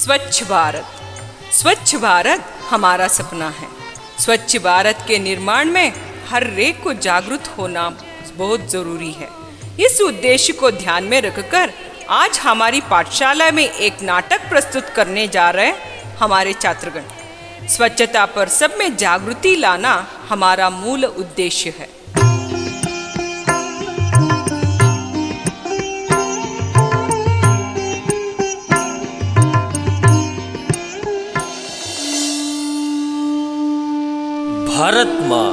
स्वच्छ भारत। स्वच्छ भारत हमारा सपना है। स्वच्छ भारत के निर्माण में हर एक को जागरूक होना बहुत जरूरी है। इस उद्देश्य को ध्यान में रखकर आज हमारी पाठशाला में एक नाटक प्रस्तुत करने जा रहे हैं हमारे छात्रगण। स्वच्छता पर सब में जागृति लाना हमारा मूल उद्देश्य है। भारत माँ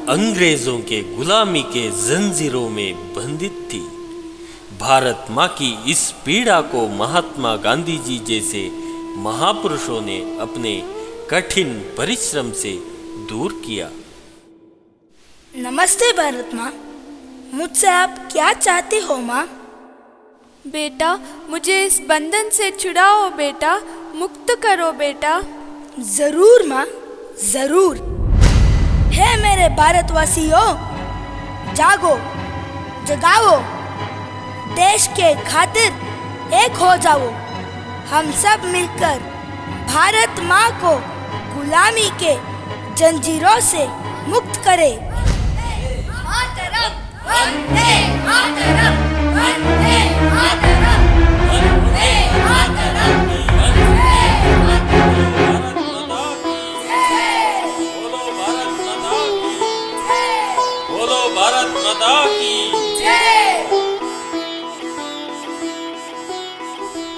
अंग्रेजों के गुलामी के जंजीरों में बंधित थी। भारत माँ की इस पीड़ा को महात्मा गांधी जी जैसे महापुरुषों ने अपने कठिन परिश्रम से दूर किया। नमस्ते भारत माँ, मुझसे आप क्या चाहते हो माँ? बेटा, मुझे इस बंधन से छुड़ाओ बेटा, मुक्त करो बेटा। जरूर माँ, जरूर। हे मेरे भारतवासियों, जागो, जगाओ, देश के खातिर एक हो जाओ। हम सब मिलकर भारत माँ को गुलामी के जंजीरों से मुक्त करें।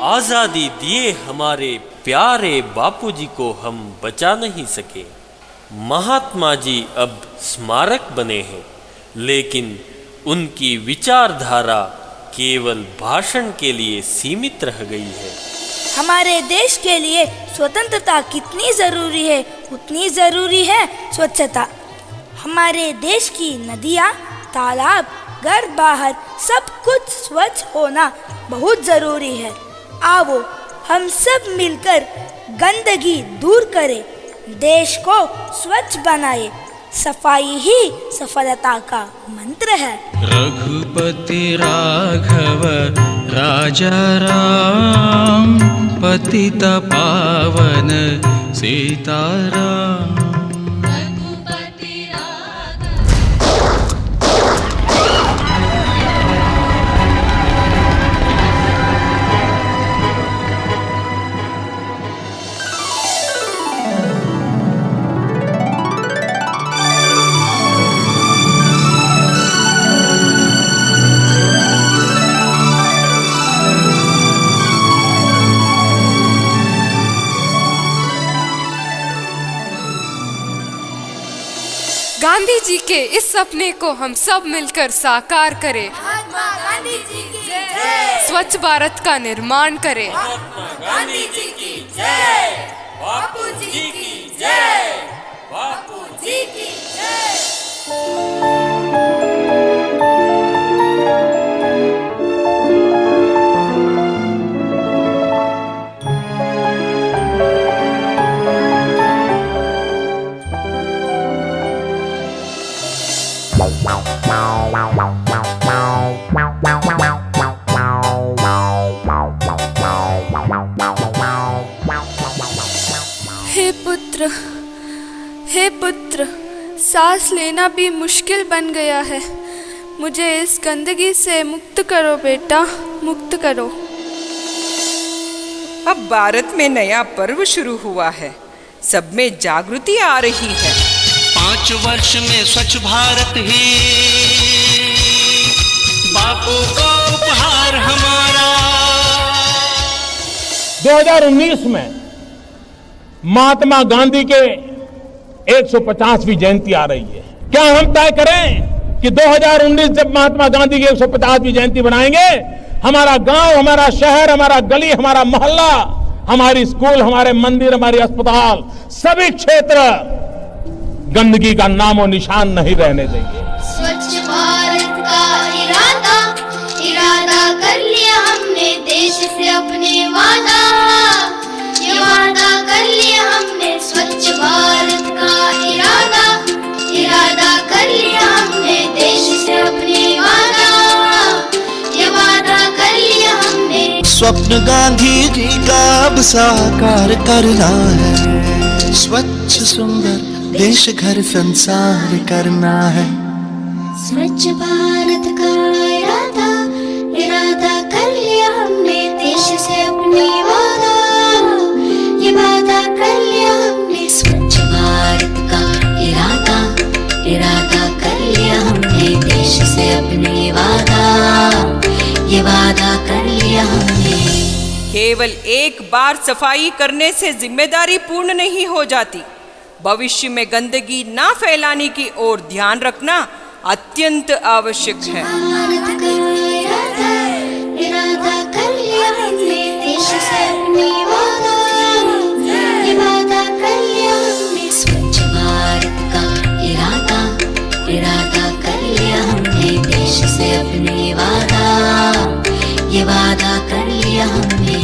आजादी दिए हमारे प्यारे बापूजी को हम बचा नहीं सके। महात्मा जी अब स्मारक बने हैं, लेकिन उनकी विचारधारा केवल भाषण के लिए सीमित रह गई है। हमारे देश के लिए स्वतंत्रता कितनी जरूरी है, उतनी जरूरी है स्वच्छता। हमारे देश की नदियाँ, तालाब, घर बाहर सब कुछ स्वच्छ होना बहुत जरूरी है। आओ हम सब मिलकर गंदगी दूर करें, देश को स्वच्छ बनाए। सफाई ही सफलता का मंत्र है। रघुपति राघव राजा राम, पतित पावन सीताराम। गांधी जी के इस सपने को हम सब मिलकर साकार करें। महात्मा गांधी जी की जय। स्वच्छ भारत का निर्माण करें। महात्मा गांधी जी की जय। बापू जी की जय। बापू जी की जय। हे पुत्र, सांस लेना भी मुश्किल बन गया है। मुझे इस गंदगी से मुक्त करो बेटा, मुक्त करो। अब भारत में नया पर्व शुरू हुआ है, सब में जागृति आ रही है। 5 वर्ष में स्वच्छ भारत ही बापू को उपहार हमारा। 2019 में महात्मा गांधी के 150वीं जयंती आ रही है। क्या हम तय करें कि 2019 जब महात्मा गांधी की 150वीं जयंती बनाएंगे, हमारा गांव, हमारा शहर, हमारा गली, हमारा मोहल्ला, हमारी स्कूल, हमारे मंदिर, हमारे अस्पताल, सभी क्षेत्र गंदगी का नामो निशान नहीं रहने देंगे। स्वच्छ भारत का इरादा कर लिया हमने, देश से अपने वादा, ये वादा कर लिया हमने। स्वच्छ भारत का इरादा कर लिया हमने, देश से अपने वादा, ये वादा कर लिया हमने। स्वप्न गांधी जी का अब साकार करना है। स्वच्छ सुंदर देश घर संसार करना है। स्वच्छ भारत का इरादा इरादा कर लिया हमने, देश से अपने वादा ये वादा कर लिया हमने। स्वच्छ भारत का इरादा इरादा कर लिया हमने, देश से अपने वादा ये वादा कर लिया हमने। केवल एक बार सफाई करने से जिम्मेदारी पूर्ण नहीं हो जाती। भविष्य में गंदगी ना फैलाने की ओर ध्यान रखना अत्यंत आवश्यक है। भारत का इरादा इरादा कर लिया हमने, देश से अपने वादा ये वादा कर लिया हमने। स्वच्छ भारत का इरादा इरादा कर लिया हमने, देश से अपने वादा ये वादा कर लिया हमने।